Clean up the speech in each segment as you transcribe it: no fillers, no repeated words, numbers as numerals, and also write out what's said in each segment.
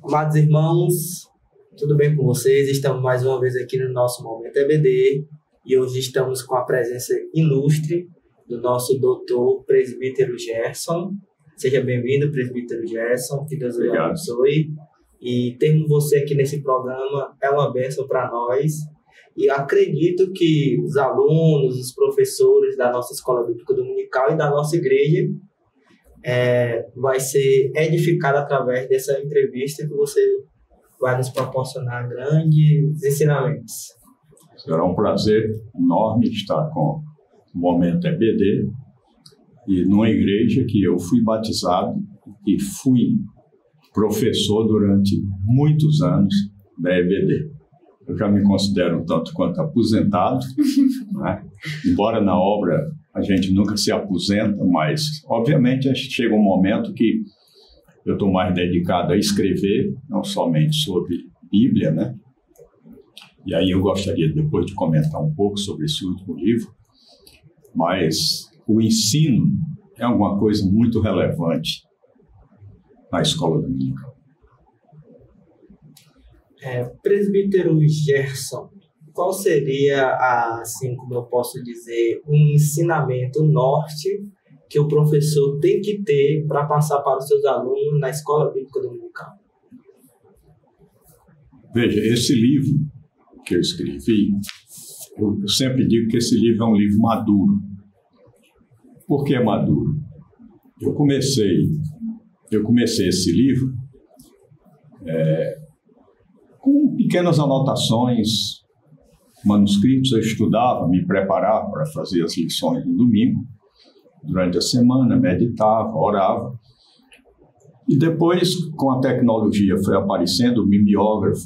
Amados irmãos, tudo bem com vocês? Estamos mais uma vez aqui no nosso Momento EBD e hoje estamos com a presença ilustre do nosso doutor presbítero Gerson. Seja bem-vindo, presbítero Gerson, que Deus o abençoe. E termos você aqui nesse programa é uma bênção para nós. E eu acredito que os alunos, os professores da nossa Escola Bíblica Dominical e da nossa igreja vai ser edificado através dessa entrevista que você vai nos proporcionar grandes ensinamentos. Será um prazer enorme estar com o Momento EBD e numa igreja que eu fui batizado e fui professor durante muitos anos da EBD. Eu já me considero um tanto quanto aposentado, né? Embora na obra a gente nunca se aposenta, mas obviamente chega um momento que eu estou mais dedicado a escrever, não somente sobre Bíblia, né? E aí eu gostaria depois de comentar um pouco sobre esse último livro, mas o ensino é alguma coisa muito relevante na escola dominical. Presbítero Gerson, qual seria, assim como eu posso dizer, um ensinamento norte que o professor tem que ter para passar para os seus alunos na Escola Bíblica Dominical? Veja, esse livro que eu escrevi, eu sempre digo que esse livro é um livro maduro. Por que maduro? Eu comecei esse livro com pequenas anotações, manuscritos. Eu estudava, me preparava para fazer as lições no domingo, durante a semana, meditava, orava. E depois, com a tecnologia, foi aparecendo o mimeógrafo,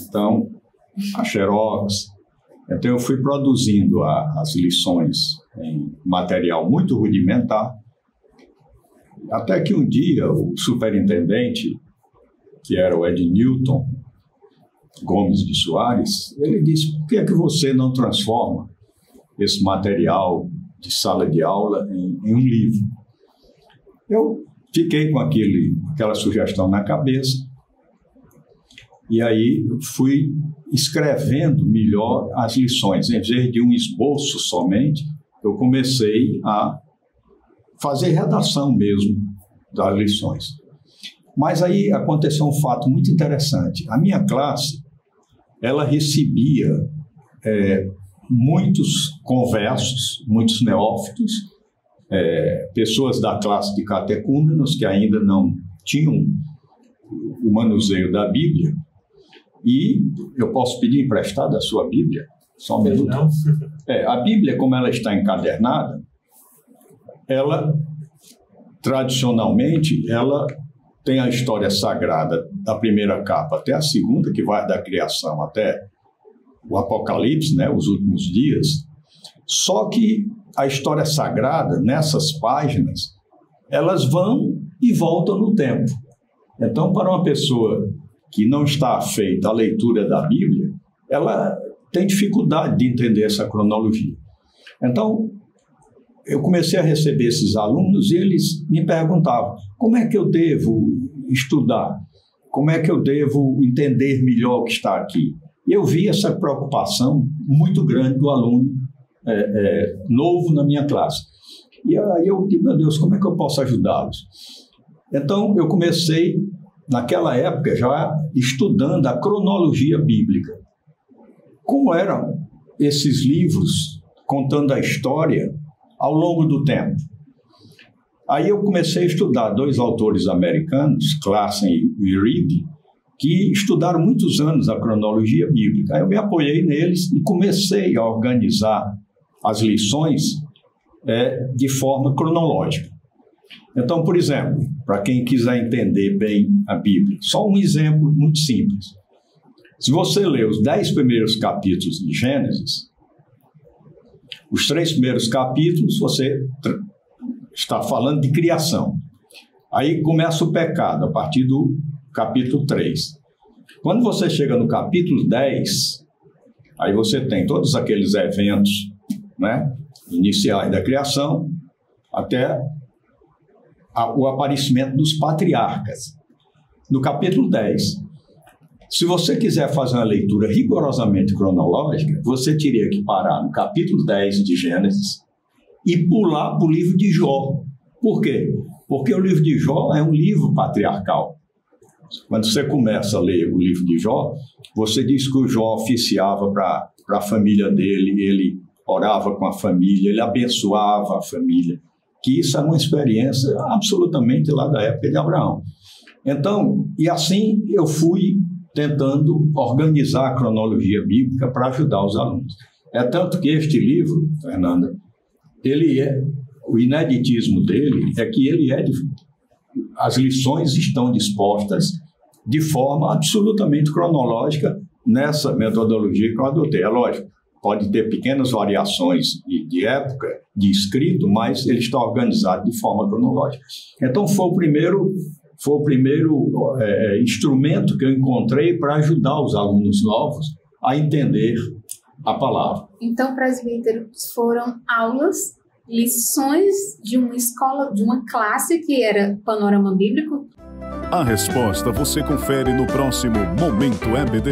então, a Xerox. Então, eu fui produzindo as lições em material muito rudimentar, até que um dia o superintendente, que era o Ednilton Gomes de Soares, ele disse: por que é que você não transforma esse material de sala de aula em um livro? Eu fiquei com aquela sugestão na cabeça e aí fui escrevendo melhor as lições. Em vez de um esboço somente, eu comecei a fazer redação mesmo das lições. Mas aí aconteceu um fato muito interessante. A minha classe, ela recebia muitos conversos, muitos neófitos, pessoas da classe de catecúmenos que ainda não tinham o manuseio da Bíblia. E eu posso pedir emprestado a sua Bíblia? Só um minuto. Não. A Bíblia, como ela está encadernada, ela, tradicionalmente, ela tem a história sagrada da primeira capa até a segunda, que vai da criação até o Apocalipse, né, os últimos dias. Só que a história sagrada, nessas páginas, elas vão e voltam no tempo. Então, para uma pessoa que não está afeita à leitura da Bíblia, ela tem dificuldade de entender essa cronologia. Então, eu comecei a receber esses alunos e eles me perguntavam: como é que eu devo estudar? Como é que eu devo entender melhor o que está aqui? E eu vi essa preocupação muito grande do aluno novo na minha classe. E aí eu disse: meu Deus, como é que eu posso ajudá-los? Então, eu comecei, naquela época, já estudando a cronologia bíblica. Como eram esses livros contando a história ao longo do tempo? Aí eu comecei a estudar dois autores americanos, Classen e Reed, que estudaram muitos anos a cronologia bíblica. Aí eu me apoiei neles e comecei a organizar as lições de forma cronológica. Então, por exemplo, para quem quiser entender bem a Bíblia, só um exemplo muito simples. Se você ler os 10 primeiros capítulos de Gênesis, os 3 primeiros capítulos, você está falando de criação. Aí começa o pecado, a partir do capítulo 3. Quando você chega no capítulo 10, aí você tem todos aqueles eventos, né, iniciais da criação, até o aparecimento dos patriarcas. No capítulo 10, Se você quiser fazer uma leitura rigorosamente cronológica, você teria que parar no capítulo 10 de Gênesis e pular para o livro de Jó. Por quê? Porque o livro de Jó é um livro patriarcal. Quando você começa a ler o livro de Jó, você diz que o Jó oficiava para a família dele, ele orava com a família, ele abençoava a família, que isso é uma experiência absolutamente lá da época de Abraão. Então, e assim eu fui tentando organizar a cronologia bíblica para ajudar os alunos. É tanto que este livro, Fernanda, o ineditismo dele é que as lições estão dispostas de forma absolutamente cronológica nessa metodologia que eu adotei. É lógico, pode ter pequenas variações de época, de escrito, mas ele está organizado de forma cronológica. Então, foi o primeiro instrumento que eu encontrei para ajudar os alunos novos a entender a palavra. Então, presbítero, foram aulas, lições de uma escola, de uma classe que era Panorama Bíblico? A resposta você confere no próximo Momento EBD.